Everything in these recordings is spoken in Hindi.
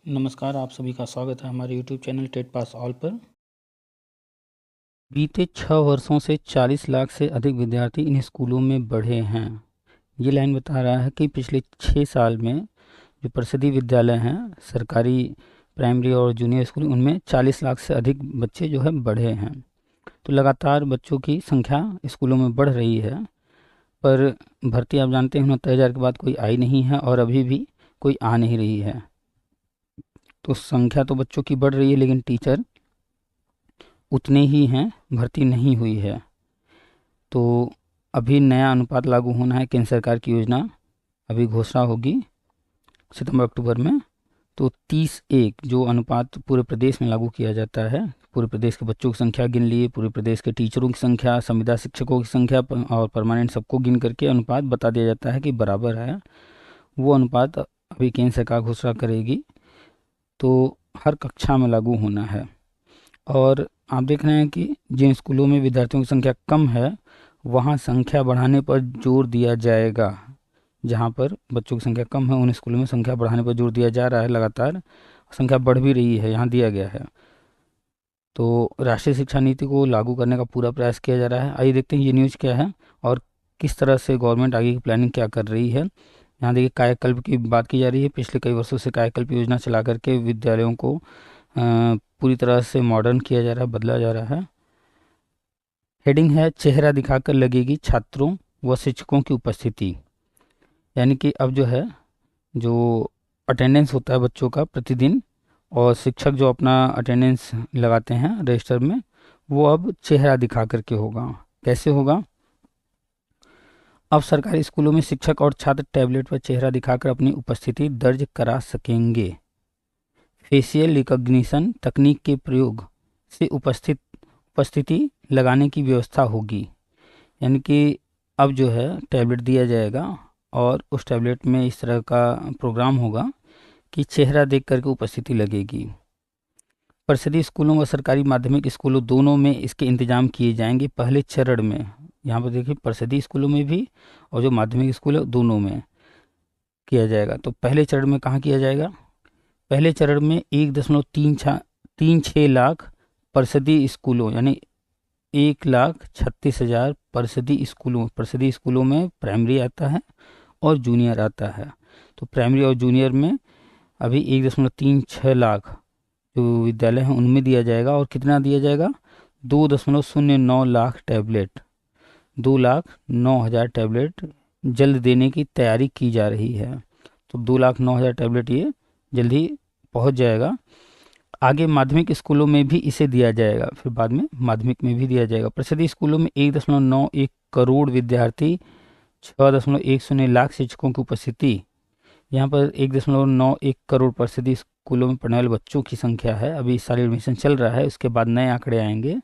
नमस्कार, आप सभी का स्वागत है हमारे YouTube channel TET pass all पर। बीते 6 वर्षों से 40 लाख से अधिक विद्यार्थी इन स्कूलों में बढ़े हैं। ये लाइन बता रहा है कि पिछले 6 साल में जो परिषदीय विद्यालय हैं, सरकारी प्राइमरी और जूनियर स्कूल, उनमें 40 लाख से अधिक बच्चे जो है बढ़े हैं। तो लगातार बच्चों की संख्या स्कूलों में बढ़ रही है, पर भर्ती आप जानते हैं 69,000 के बाद कोई आई नहीं है और अभी भी कोई आ नहीं रही है। तो संख्या तो बच्चों की बढ़ रही है, लेकिन टीचर उतने ही हैं, भर्ती नहीं हुई है। तो अभी नया अनुपात लागू होना है। केंद्र सरकार की योजना अभी घोषणा होगी सितंबर अक्टूबर में। तो 30:1 जो अनुपात पूरे प्रदेश में लागू किया जाता है, पूरे प्रदेश के बच्चों की संख्या गिन लिए, पूरे प्रदेश के टीचरों की संख्या, संविदा शिक्षकों की संख्या और परमानेंट सबको गिन करके अनुपात बता दिया जाता है कि बराबर है। वो अनुपात अभी केंद्र सरकार घोषणा करेगी, तो हर कक्षा में लागू होना है। और आप देख रहे हैं कि जिन स्कूलों में विद्यार्थियों की संख्या कम है, वहाँ संख्या बढ़ाने पर जोर दिया जाएगा। जहाँ पर बच्चों की संख्या कम है, उन स्कूलों में संख्या बढ़ाने पर जोर दिया जा रहा है। लगातार संख्या बढ़ भी रही है, यहाँ दिया गया है। तो राष्ट्रीय शिक्षा नीति को लागू करने का पूरा प्रयास किया जा रहा है। आइए देखते हैं ये न्यूज़ क्या है और किस तरह से गवर्नमेंट आगे की प्लानिंग क्या कर रही है। यहाँ देखिए कायाकल्प की बात की जा रही है। पिछले कई वर्षों से कायाकल्प योजना चला करके विद्यालयों को पूरी तरह से मॉडर्न किया जा रहा है, बदला जा रहा है। हेडिंग है, चेहरा दिखाकर लगेगी छात्रों व शिक्षकों की उपस्थिति। यानी कि अब जो है, जो अटेंडेंस होता है बच्चों का प्रतिदिन, और शिक्षक जो अपना अटेंडेंस लगाते हैं रजिस्टर में, वो अब चेहरा दिखा करके होगा। कैसे होगा? अब सरकारी स्कूलों में शिक्षक और छात्र टैबलेट पर चेहरा दिखाकर अपनी उपस्थिति दर्ज करा सकेंगे। फेशियल रिकॉग्निशन तकनीक के प्रयोग से उपस्थिति लगाने की व्यवस्था होगी। यानी कि अब जो है टैबलेट दिया जाएगा और उस टैबलेट में इस तरह का प्रोग्राम होगा कि चेहरा देख करके उपस्थिति लगेगी। परिषदीय स्कूलों व सरकारी माध्यमिक स्कूलों दोनों में इसके इंतजाम किए जाएंगे पहले चरण में। यहाँ पर देखिए, परिषदीय स्कूलों में भी और जो माध्यमिक स्कूल है दोनों में किया जाएगा। तो पहले चरण में कहाँ किया जाएगा? पहले चरण में 1.36 लाख परिषदीय स्कूलों, यानी 1,36,000 परिषदीय स्कूलों में प्राइमरी आता है और जूनियर आता है। तो प्राइमरी और जूनियर में अभी 1.36 लाख जो विद्यालय हैं उनमें दिया जाएगा। और कितना दिया जाएगा? 2.09 लाख टैबलेट, 2,09,000 टैबलेट जल्द देने की तैयारी की जा रही है। तो 2,09,000 टैबलेट ये जल्द ही पहुँच जाएगा। आगे माध्यमिक स्कूलों में भी इसे दिया जाएगा, फिर बाद में माध्यमिक में भी दिया जाएगा। परिषदीय स्कूलों में 1.91 करोड़ विद्यार्थी, 6.10 लाख शिक्षकों की उपस्थिति। यहाँ पर 1.91 करोड़ परिषदीय स्कूलों में पढ़ने वाले बच्चों की संख्या है। अभी इस साल एडमिशन चल रहा है, उसके बाद नए आंकड़े आएंगे।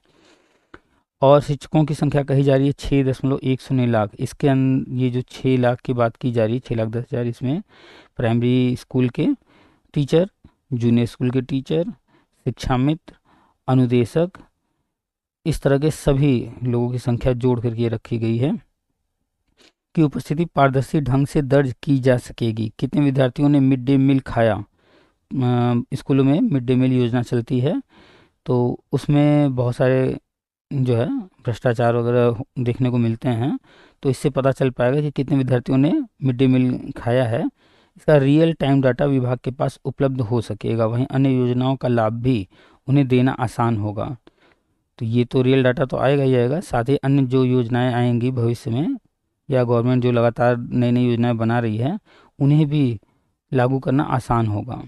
और शिक्षकों की संख्या कही जा रही है 6.10 लाख। इसके ये जो 6 लाख की बात की जा रही है, 6,10,000, इसमें प्राइमरी स्कूल के टीचर, जूनियर स्कूल के टीचर, शिक्षा मित्र, अनुदेशक, इस तरह के सभी लोगों की संख्या जोड़ करके रखी गई है कि उपस्थिति पारदर्शी ढंग से दर्ज की जा सकेगी। कितने विद्यार्थियों ने मिड डे मील खाया? स्कूलों में मिड डे मील योजना चलती है, तो उसमें बहुत सारे जो है भ्रष्टाचार वगैरह देखने को मिलते हैं। तो इससे पता चल पाएगा कि कितने विद्यार्थियों ने मिड डे मील खाया है। इसका रियल टाइम डाटा विभाग के पास उपलब्ध हो सकेगा। वहीं अन्य योजनाओं का लाभ भी उन्हें देना आसान होगा। तो ये तो रियल डाटा तो आएगा ही आएगा, साथ ही अन्य जो योजनाएं आएंगी भविष्य में, या गवर्नमेंट जो लगातार नई नई योजनाएं बना रही है, उन्हें भी लागू करना आसान होगा।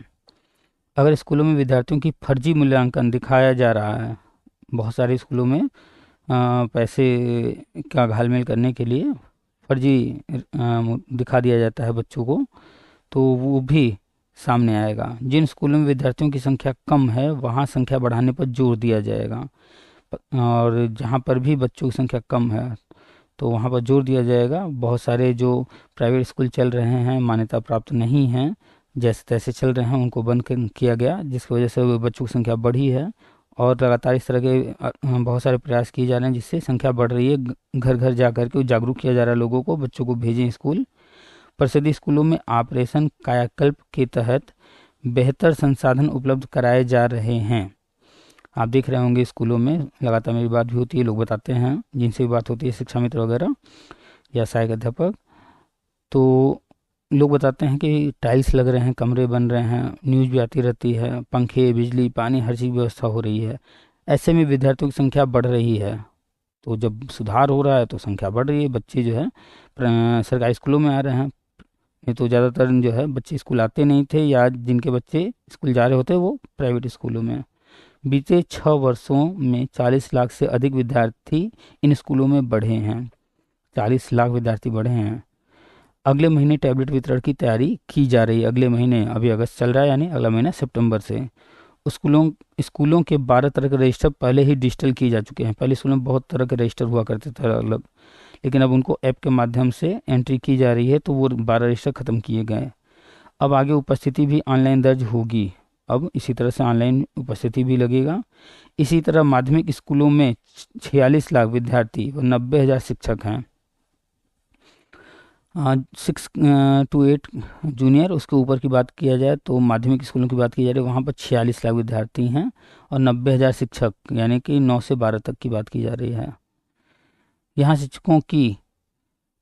अगर स्कूलों में विद्यार्थियों की फर्जी मूल्यांकन दिखाया जा रहा है, बहुत सारे स्कूलों में पैसे का घालमेल करने के लिए फर्जी दिखा दिया जाता है बच्चों को, तो वो भी सामने आएगा। जिन स्कूलों में विद्यार्थियों की संख्या कम है, वहाँ संख्या बढ़ाने पर जोर दिया जाएगा। और जहाँ पर भी बच्चों की संख्या कम है, तो वहाँ पर जोर दिया जाएगा। बहुत सारे जो प्राइवेट स्कूल चल रहे हैं, मान्यता प्राप्त नहीं हैं, जैसे तैसे चल रहे हैं, उनको बंद किया गया, जिसकी वजह से बच्चों की संख्या बढ़ी है। और लगातार इस तरह के बहुत सारे प्रयास किए जा रहे हैं, जिससे संख्या बढ़ रही है। घर घर जा कर के जागरूक किया जा रहा है लोगों को, बच्चों को भेजें स्कूल। परिषदीय स्कूलों में ऑपरेशन कायाकल्प के तहत बेहतर संसाधन उपलब्ध कराए जा रहे हैं। आप देख रहे होंगे स्कूलों में लगातार मेरी बात भी होती है, लोग बताते हैं जिनसे भी बात होती है, शिक्षा मित्र वगैरह या सहायक अध्यापक, तो लोग बताते हैं कि टाइल्स लग रहे हैं, कमरे बन रहे हैं, न्यूज़ भी आती रहती है, पंखे, बिजली, पानी, हर चीज़ की व्यवस्था हो रही है। ऐसे में विद्यार्थियों की संख्या बढ़ रही है। तो जब सुधार हो रहा है तो संख्या बढ़ रही है, बच्चे जो है सरकारी स्कूलों में आ रहे हैं। नहीं तो ज़्यादातर जो है बच्चे स्कूल आते नहीं थे, या जिनके बच्चे स्कूल जा रहे होते वो प्राइवेट स्कूलों में। बीते 6 वर्षों में 40 लाख से अधिक विद्यार्थी इन स्कूलों में बढ़े हैं। 40 लाख विद्यार्थी बढ़े हैं। अगले महीने टैबलेट वितरण की तैयारी की जा रही है। अगले महीने, अभी अगस्त चल रहा है, यानी अगला महीना सितंबर से स्कूलों स्कूलों के 12 तरह के रजिस्टर पहले ही डिजिटल किए जा चुके हैं। पहले स्कूलों में बहुत तरह के रजिस्टर हुआ करते थे अलग अलग, लेकिन अब उनको ऐप के माध्यम से एंट्री की जा रही है, तो वो 12 रजिस्टर खत्म किए गए। अब आगे उपस्थिति भी ऑनलाइन दर्ज होगी। अब इसी तरह से ऑनलाइन उपस्थिति भी लगेगा। इसी तरह माध्यमिक स्कूलों में 46 लाख विद्यार्थी और 90,000 शिक्षक हैं। 6 to 8 जूनियर, उसके ऊपर की बात किया जाए तो माध्यमिक स्कूलों की बात की जा रही है, वहाँ पर 46 लाख विद्यार्थी हैं और 90,000 शिक्षक, यानी कि 9 से 12 तक की बात की जा रही है। यहाँ शिक्षकों की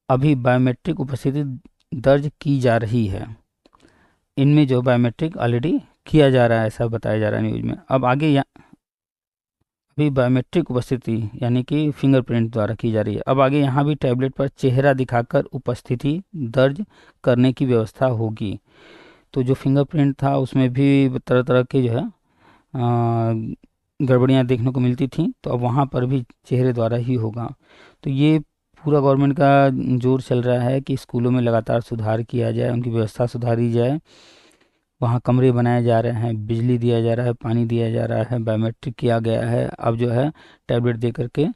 अभी बायोमेट्रिक उपस्थिति दर्ज की जा रही है। इनमें जो बायोमेट्रिक ऑलरेडी किया जा रहा है, ऐसा बताया जा रहा है न्यूज़ में। अब आगे अभी बायोमेट्रिक उपस्थिति यानी कि फिंगरप्रिंट द्वारा की जा रही है। अब आगे यहाँ भी टैबलेट पर चेहरा दिखाकर उपस्थिति दर्ज करने की व्यवस्था होगी। तो जो फिंगरप्रिंट था उसमें भी तरह तरह के जो है गड़बड़ियाँ देखने को मिलती थी, तो अब वहाँ पर भी चेहरे द्वारा ही होगा। तो ये पूरा गवर्नमेंट का जोर चल रहा है कि स्कूलों में लगातार सुधार किया जाए, उनकी व्यवस्था सुधारी जाए। वहाँ कमरे बनाए जा रहे हैं, बिजली दिया जा रहा है, पानी दिया जा रहा है, बायोमेट्रिक किया गया है। अब जो है टैबलेट दे करके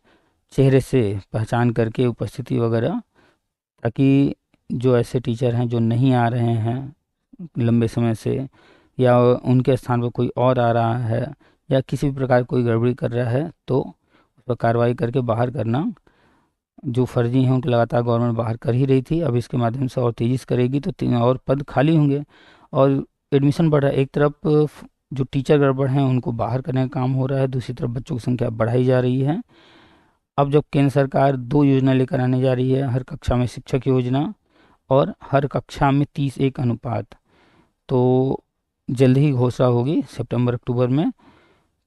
चेहरे से पहचान करके उपस्थिति वगैरह, ताकि जो ऐसे टीचर हैं जो नहीं आ रहे हैं लंबे समय से, या उनके स्थान पर कोई और आ रहा है, या किसी भी प्रकार कोई गड़बड़ी कर रहा है, तो उस पर कार्रवाई करके बाहर करना। जो फर्जी हैं उनको लगातार गवर्नमेंट बाहर कर ही रही थी, अब इसके माध्यम से और तेज़ी से करेगी तो 3 और पद खाली होंगे और एडमिशन बढ़ रहा है। एक तरफ जो टीचर गड़बड़ हैं उनको बाहर करने का काम हो रहा है, दूसरी तरफ बच्चों की संख्या बढ़ाई जा रही है। अब जब केंद्र सरकार 2 योजना लेकर आने जा रही है, हर कक्षा में शिक्षक योजना और हर कक्षा में 30:1 अनुपात, तो जल्द ही घोषणा होगी सितंबर अक्टूबर में।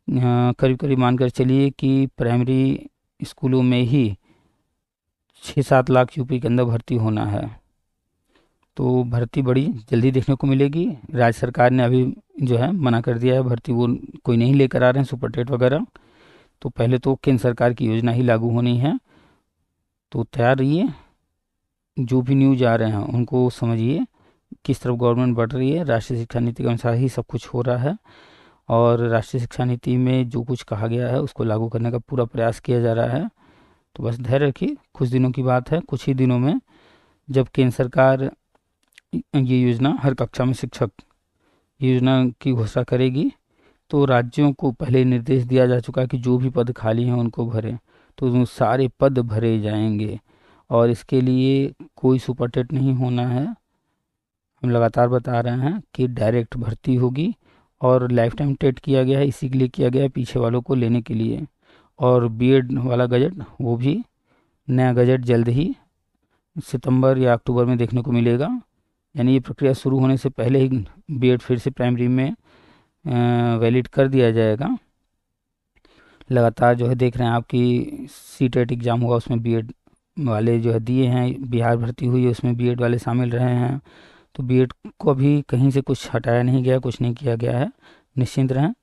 करीब करीब मानकर चलिए कि प्राइमरी स्कूलों में ही 6-7 लाख यूपी के अंदर भर्ती होना है। तो भर्ती बड़ी जल्दी देखने को मिलेगी। राज्य सरकार ने अभी जो है मना कर दिया है, भर्ती वो कोई नहीं लेकर आ रहे हैं सुपर टेट वगैरह। तो पहले तो केंद्र सरकार की योजना ही लागू होनी है, तो तैयार रहिए। जो भी न्यूज आ रहे हैं उनको समझिए, किस तरफ गवर्नमेंट बढ़ रही है। राष्ट्रीय शिक्षा नीति के अनुसार ही सब कुछ हो रहा है, और राष्ट्रीय शिक्षा नीति में जो कुछ कहा गया है उसको लागू करने का पूरा प्रयास किया जा रहा है। तो बस धैर्य रखिए, कुछ दिनों की बात है, कुछ ही दिनों में जब केंद्र सरकार ये योजना हर कक्षा में शिक्षक योजना की घोषणा करेगी, तो राज्यों को पहले निर्देश दिया जा चुका है कि जो भी पद खाली हैं उनको भरें, तो वो सारे पद भरे जाएंगे। और इसके लिए कोई सुपर टेट नहीं होना है, हम लगातार बता रहे हैं कि डायरेक्ट भर्ती होगी। और लाइफ टाइम टेट किया गया है, इसी के लिए किया गया है, पीछे वालों को लेने के लिए। और बीएड वाला गजट, वो भी नया गजट जल्द ही सितंबर या अक्टूबर में देखने को मिलेगा। यानी ये प्रक्रिया शुरू होने से पहले ही बीएड फिर से प्राइमरी में वैलिड कर दिया जाएगा। लगातार जो है देख रहे हैं आपकी सी टेट एग्ज़ाम हुआ, उसमें बीएड वाले जो है दिए हैं, बिहार भर्ती हुई है उसमें बीएड वाले शामिल रहे हैं। तो बीएड को अभी कहीं से कुछ हटाया नहीं गया, कुछ नहीं किया गया है, निश्चिंत रहें।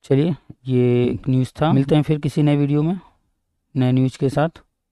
चलिए, ये न्यूज़ था, मिलते हैं फिर किसी नए वीडियो में नए न्यूज़ के साथ।